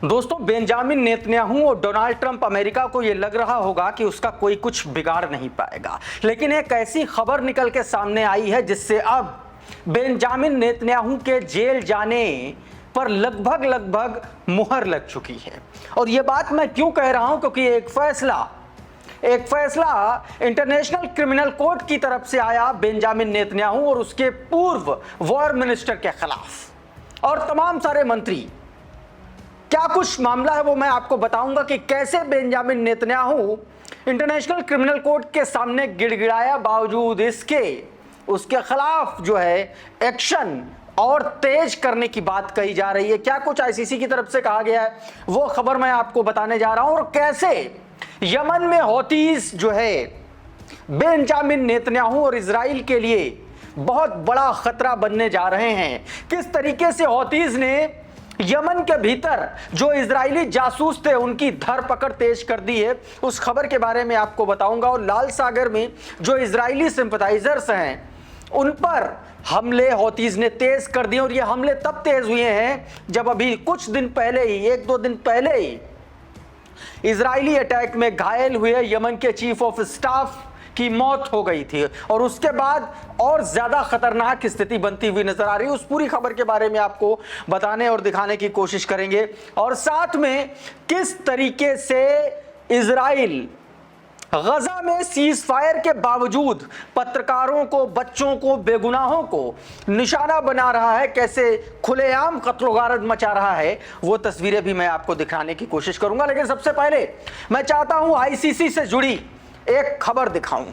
दोस्तों, Benjamin Netanyahu और Donald Trump America को यह लग रहा होगा कि उसका कोई कुछ बिगाड़ नहीं पाएगा, लेकिन एक ऐसी खबर निकल के सामने आई है जिससे अब बेंजामिन नेतन्याहू के जेल जाने पर लगभग मुहर लग चुकी है। और यह बात मैं क्यों कह रहा हूं, क्योंकि एक फैसला इंटरनेशनल क्रिमिनल कोर्ट की तरफ से आया बेंजामिन नेतन्याहू और उसके पूर्व वॉर मिनिस्टर के खिलाफ और तमाम सारे मंत्री। क्या कुछ मामला है वो मैं आपको बताऊंगा कि कैसे Benjamin Netanyahu international criminal court के सामने गिड़गिड़ाया, बावजूद इसके उसके खिलाफ जो है एक्शन और तेज करने की बात कही जा रही है। क्या कुछ आईसीसी की तरफ से कहा गया है वो खबर मैं आपको बताने जा रहा हूं, और कैसे यमन में हौतीस जो है बेंजामिन नेतन्याहू और इजराइल के लिए बहुत बड़ा खतरा बनने जा रहे हैं। किस तरीके से हौतीस ने यमन के भीतर जो इजरायली जासूस थे उनकी धरपकड़ तेज कर दी है, उस खबर के बारे में आपको बताऊंगा। और लाल सागर में जो इजरायली सिंपथाइजर्स हैं उन पर हमले हौतीस ने तेज कर दिए, और ये हमले तब तेज हुए हैं जब अभी कुछ दिन पहले ही, एक दो दिन पहले ही इजरायली अटैक में घायल हुए यमन के चीफ ऑफ स्टाफ की मौत हो गई थी, और उसके बाद और ज्यादा खतरनाक स्थिति बनती हुई नजर आ रही है। उस पूरी खबर के बारे में आपको बताने और दिखाने की कोशिश करेंगे, और साथ में किस तरीके से इजराइल गजा में सीज फायर के बावजूद पत्रकारों को, बच्चों को, बेगुनाहों को निशाना बना रहा है, कैसे खुलेआम कत्ल-ओ-गारत मचा रहा है, वो तस्वीरें भी मैं आपको दिखाने की कोशिश करूंगा। लेकिन सबसे पहले मैं चाहता हूं आईसीसी से जुड़ी एक खबर दिखाऊं।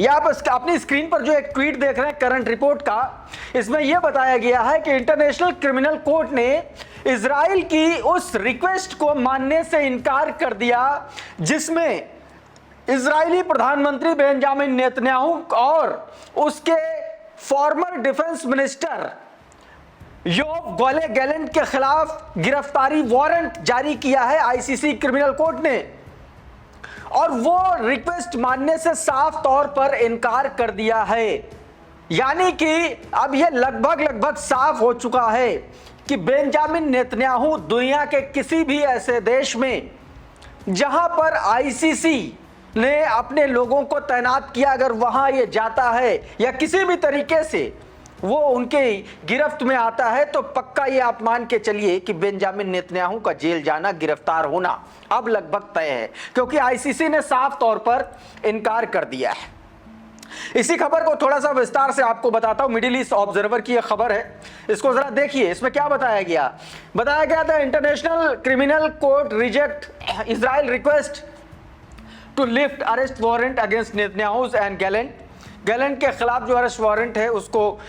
यहां पर अपनी स्क्रीन पर जो एक ट्वीट देख रहे हैं करंट रिपोर्ट का, इसमें यह बताया गया है कि इंटरनेशनल क्रिमिनल कोर्ट ने इजराइल की उस रिक्वेस्ट को मानने से इनकार कर दिया जिसमें इजरायली प्रधानमंत्री बेंजामिन नेतन्याहू और उसके farmer defence minister Yoav Gallant के खिलाफ गिरफ्तारी वारंट जारी किया है आईसीसी क्रिमिनल कोर्ट ने, और वो रिक्वेस्ट मानने से साफ तौर पर इनकार कर दिया है। यानी कि अब यह लगभग साफ हो चुका है कि बेंजामिन नेतन्याहू दुनिया के किसी भी ऐसे देश में जहां पर आईसीसी ने अपने लोगों को तैनात किया, अगर वहां ये जाता है या किसी भी तरीके से वो उनके गिरफ्त में आता है, तो पक्का ये आप मान के चलिए कि बेंजामिन नेतन्याहू का जेल जाना, गिरफ्तार होना अब लगभग तय है, क्योंकि आईसीसी ने साफ तौर पर इनकार कर दिया है। इसी खबर को थोड़ा सा विस्तार से आपको बताता हूं। मिडिल ईस्ट ऑब्जर्वर की यह खबर है, इसको जरा देखिए। इसमें क्या बताया गया था international criminal court reject Israel request to lift arrest warrant against Netanyahu and Gallant के खिलाफ जो अरेस्ट वारंट है उसको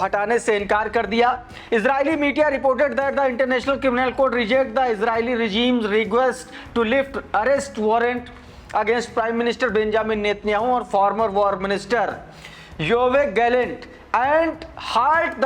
हटाने से इनकार कर दिया। Israeli media reported that the international criminal court reject the Israeli regime's request to lift arrest warrant against prime minister Benjamin Netanyahu और former war minister Yoav Gallant and halt the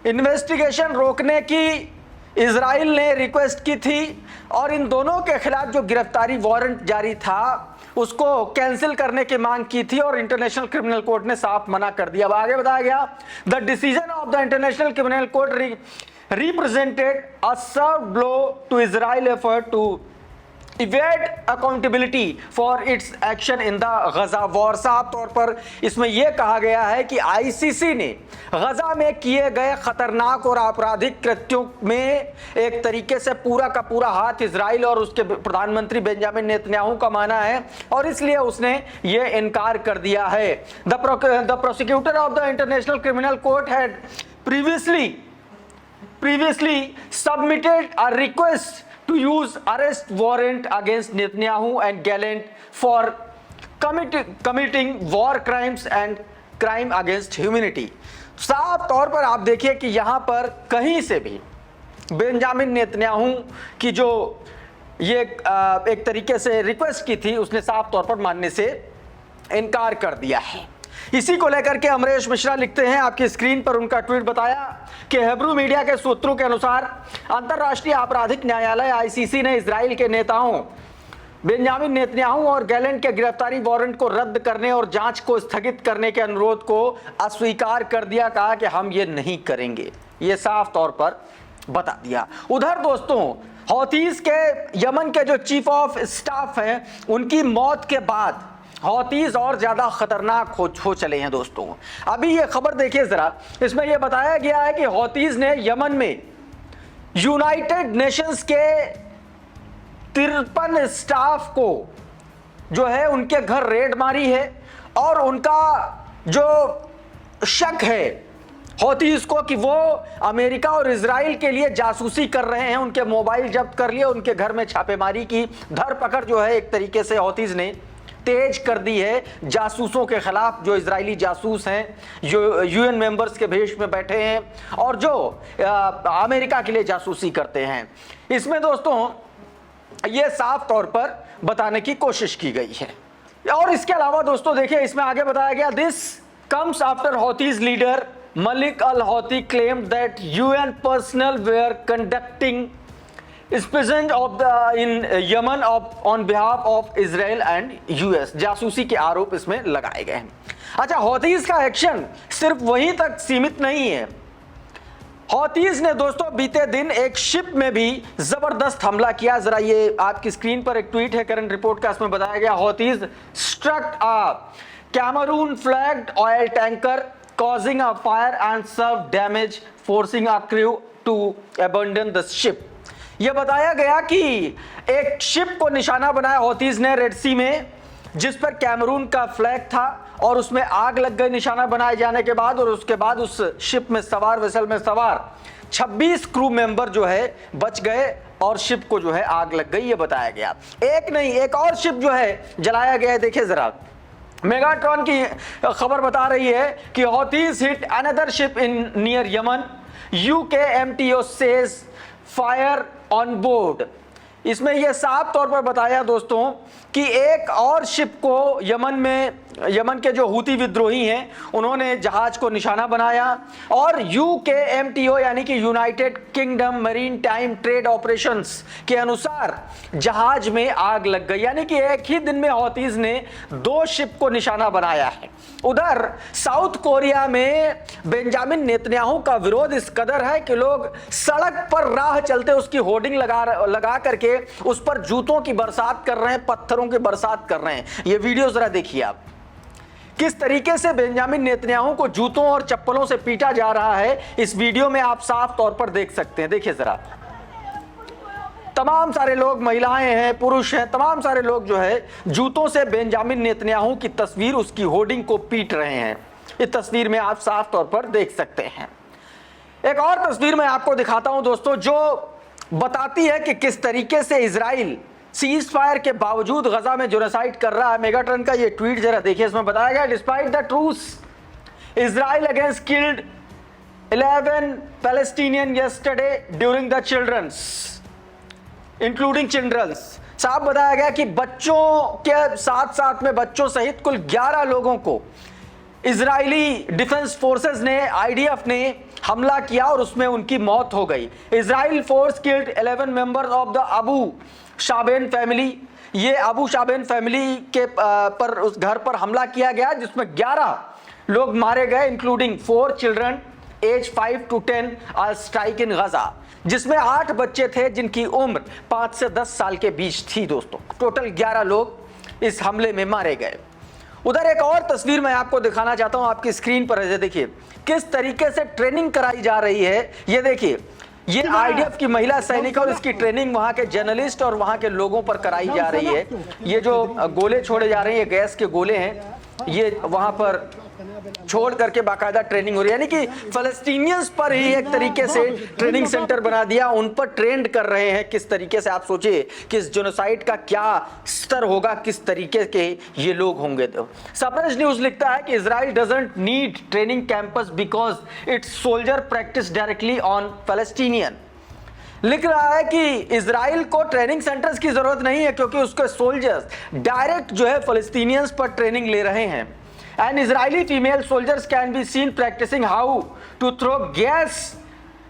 investigation रोकने की Israel ने request की थी, और इन दोनों के खिलाफ जो गिरफ्तारी वारंट जारी था उसको कैंसिल करने की मांग की थी, और इंटरनेशनल क्रिमिनल कोर्ट ने साफ मना कर दिया। अब आगे बताया गया, the decision of the international criminal court represented a severe blow to Israel effort to evade accountability for its action in the Gaza war. साफ तौर पर इसमें यह कहा गया है कि आईसीसी ने गजा में किए गए खतरनाक और आपराधिक कृत्यों में एक तरीके से पूरा का पूरा हाथ इजराइल और उसके प्रधानमंत्री बेंजामिन नेतन्याहू का माना है, और इसलिए उसने यह इनकार कर दिया है। The prosecutor of the international criminal court had previously submitted a request to use arrest warrant against Netanyahu and Gallant for committing war crimes and crime against humanity। साफ तौर पर आप देखिए कि यहां पर कहीं से भी बेंजामिन नेतन्याहू की जो ये एक तरीके से रिक्वेस्ट की थी उसने साफ तौर पर मानने से इनकार कर दिया है। इसी को लेकर के अमरेश मिश्रा लिखते हैं, आपकी स्क्रीन पर उनका ट्वीट बताया कि हेब्रू मीडिया के सूत्रों के अनुसार अंतर्राष्ट्रीय आपराधिक न्यायालय आईसीसी ने इजराइल के नेताओं बेंजामिन नेतन्याहू और गैलेंट के गिरफ्तारी वारंट को रद्द करने और जांच को स्थगित करने के अनुरोध को अस्वीकार कर दिया। कहा कि हम ये नहीं करेंगे। ये साफ तौर पर बता दिया। उधर दोस्तों हौतीस के यमन के जो चीफ ऑफ स्टाफ हैं उनकी मौत के बाद हौतीस और ज्यादा खतरनाक हो चले हैं दोस्तों। अभी ये खबर देखिए जरा, इसमें यह बताया गया है कि हौतीस ने यमन में यूनाइटेड नेशंस के 53 स्टाफ को जो है उनके घर रेड मारी है और उनका जो शक है हौतीस को कि वो अमेरिका और इजराइल के लिए जासूसी कर रहे हैं, उनके मोबाइल जब्त कर लिए, उनके घर में छापेमारी की, धरपकड़ जो है एक तरीके से हौतीस ने तेज कर दी है जासूसों के खिलाफ, जो इजरायली जासूस हैं, जो यूएन मेंबर्स के भेष में बैठे हैं और जो अमेरिका के लिए जासूसी करते हैं। इसमें दोस्तों ये साफ तौर पर बताने की कोशिश की गई है। और इसके अलावा दोस्तों देखिए इसमें आगे बताया गया, this comes after Houthis leader Malik al-Houthi claimed that UN personnel were conducting espions in Yemen on behalf of Israel and US। जासूसी के आरोप इसमें लगाए गए हैं। अच्छा, हौतीज का एक्शन सिर्फ वहीं तक सीमित नहीं है। हौतीज ने दोस्तों बीते दिन एक शिप में भी जबरदस्त हमला किया। जरा ये आपकी स्क्रीन पर एक ट्वीट है करंट रिपोर्ट का, इसमें बताया गया Houthis struck a Cameroon flagged oil tanker causing a fire and served damage, forcing a crew to abandon the ship। यह बताया गया कि एक शिप को निशाना बनाया हौतीज ने रेड सी में, जिस पर कैमरून का फ्लैग था और उसमें आग लग गई निशाना बनाए जाने के बाद, और उसके बाद उस शिप में सवार, वेसल में सवार 26 क्रू मेंबर जो है बच गए और शिप को जो है आग लग गई, ये बताया गया। एक नहीं, एक और शिप जो है जलाया गया है। देखिए जरा, मेगाट्रॉन की खबर बता रही है कि Houthis hit another ship in near Yemen, UK MTO says fire on board. इसमें यह साफ तौर पर बताया दोस्तों कि एक और शिप को यमन के जो हूती विद्रोही हैं उन्होंने जहाज को निशाना बनाया और यूकेएमटीओ यानी कि United kingdom marine time trade operations के अनुसार जहाज में आग लग गई। यानी कि एक ही दिन में हौतीज ने 2 शिप को निशाना बनाया है। उधर साउथ कोरिया में बेंजामिन नेतन्याहू का विरोध इस कदर है कि लोग सड़क पर राह चलते उसकी होर्डिंग लगा करके उस पर जूतों की बरसात कर रहे हैं, पत्थरों की बरसात कर रहे हैं। ये वीडियो जरा देखिए आप, किस तरीके से बेंजामिन नेतन्याहू को जूतों और चप्पलों से पीटा जा रहा है। इस वीडियो में आप साफ तौर पर देख सकते हैं। देखिए जरा, तमाम सारे लोग, महिलाएं हैं, पुरुष हैं, तमाम सारे लोग जो है जूतों से बेंजामिन नेतन्याहू की तस्वीर, उसकी होर्डिंग को पीट रहे हैं। इस तस्वीर में आप साफ तौर पर देख सकते हैं। एक और तस्वीर मैं आपको दिखाता हूं दोस्तों, जो बताती है कि किस तरीके से इजराइल सीज फायर के बावजूद गजा में जेनोसाइड कर रहा है। मेगाट्रॉन का ये ट्वीट जरा देखिए, इसमें बताया गया, despite the truce Israel against killed 11 Palestinian yesterday during the children's including children's. साफ बताया गया कि बच्चों के साथ साथ में बच्चों सहित कुल 11 लोगों को इजरायली डिफेंस फोर्सेस ने, आईडीएफ ने हमला किया और उसमें उनकी मौत हो गई। Israel force killed 11 members of the Abu Shaban family. ये अबू शाबेन फैमिली के पर उस घर पर हमला किया गया जिसमें 11 लोग मारे गए, including 4 children age 5 to 10 are strike in Gaza, जिसमें 8 बच्चे थे जिनकी उम्र 5 से 10 साल के बीच थी। दोस्तों टोटल 11 लोग इस हमले में मारे गए। उधर एक और तस्वीर मैं आपको दिखाना चाहता हूं, आपकी स्क्रीन पर है। देखिए किस तरीके से ट्रेनिंग कराई जा रही है। ये देखिए, ये आईडीएफ की महिला सैनिक और इसकी ट्रेनिंग वहां के जर्नलिस्ट और वहां के लोगों पर कराई जा रही है। ये जो गोले छोड़े जा रहे हैं, ये गैस के गोले हैं, ये वहां पर छोड़ करके बाकायदा ट्रेनिंग हो रही है। यानी कि फलस्तीनियंस पर ही एक तरीके से ट्रेनिंग सेंटर बना दिया, उन पर ट्रेंड कर रहे हैं। किस तरीके से आप सोचिए कि इस जेनोसाइड का क्या स्तर होगा, किस तरीके के ये लोग होंगे। तो सप्रेस न्यूज लिखता है कि Israel doesn't need training campus because it's soldier practice directly on Palestinian. लिख रहा है कि इजराइल को ट्रेनिंग सेंटर्स की जरूरत नहीं है क्योंकि उसके सोल्जर्स डायरेक्ट जो है फलस्तीनियंस पर ट्रेनिंग ले रहे हैं। And Israeli female soldiers can be seen practicing how to throw gas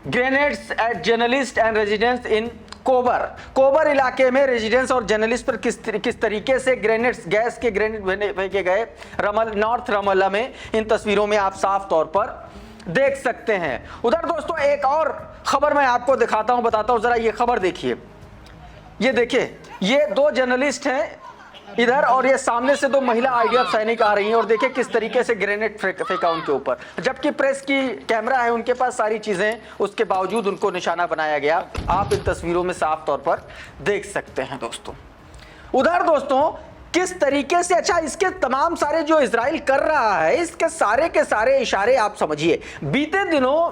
grenades at journalists and residents in कोबर इलाके में रेजिडेंस और जर्नलिस्ट पर किस तरीके से ग्रेनेड्स, गैस के ग्रेनेड फेंके गए नॉर्थ रमल्ला में। इन तस्वीरों में आप साफ तौर पर देख सकते हैं। उधर दोस्तों एक और खबर मैं आपको दिखाता हूं, बताता हूं, जरा ये खबर देखिए। ये देखिए, ये दो जर्नलिस्ट हैं इधर और ये सामने से दो महिला आईडीएफ सैनिक आ रही हैं और देखिए किस तरीके से ग्रेनेड फेंका उनके ऊपर, जबकि प्रेस की कैमरा है, उनके पास सारी चीजें, उसके बावजूद उनको निशाना बनाया गया। आप इन तस्वीरों में साफ तौर पर देख सकते हैं दोस्तों। उधर दोस्तों किस तरीके से, अच्छा इसके तमाम सारे जो इजराइल कर रहा है, इसके सारे के सारे इशारे आप समझिए। बीते दिनों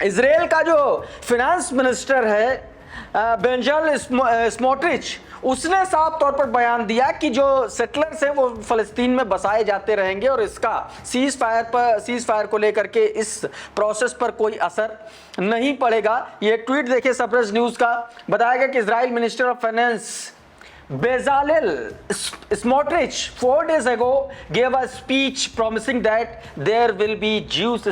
इजराइल का जो फिनेंस मिनिस्टर है बेंजामिन स्मोट्रिच, उसने साफ तौर पर बयान दिया कि जो सेटलर्स हैं वो फलस्तीन में बसाए जाते रहेंगे और इसका सीज फायर को लेकर के इस प्रोसेस पर कोई असर नहीं पड़ेगा। ये ट्वीट देखिए सबरज न्यूज का, बताया गया कि Israel minister of finance Bezalel Smotrich 4 days ago gave a speech promising that there will be Jews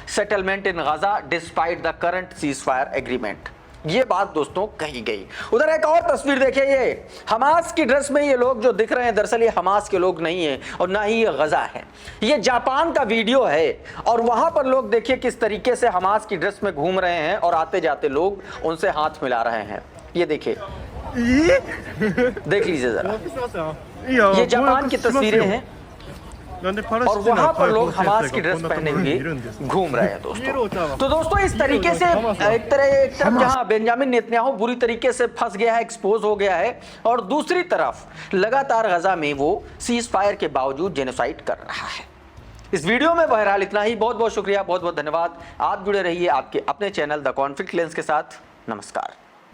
settlement in Gaza despite the current ceasefire agreement। ये बात दोस्तों कही गई। उधर एक और तस्वीर देखिए, ये हमास की ड्रेस में ये लोग जो दिख रहे हैं, दरअसल ये हमास के लोग नहीं है और ना ही ये गजा है, ये जापान का वीडियो है और वहां पर लोग देखिए किस तरीके से हमास की ड्रेस में घूम रहे हैं और आते जाते लोग उनसे हाथ मिला रहे हैं। ये देखिए, देख लीजिए जरा, ये जापान की तस्वीरें हैं और वहां पर लोग हमास की ड्रेस पहने हुए घूम रहे हैं दोस्तों। तो दोस्तों इस तरीके से एक तरफ जहां बेंजामिन नेतन्याहू बुरी तरीके से फंस गया है, एक्सपोज हो गया है, और दूसरी तरफ लगातार गजा में वो सीज फायर के बावजूद जेनोसाइड कर रहा है। इस वीडियो में बहरहाल इतना ही। बहुत बहुत शुक्रिया, बहुत बहुत धन्यवाद। आप जुड़े रहिए आपके अपने चैनल द कॉन्फ्लिक्ट लेंस के साथ। नमस्कार।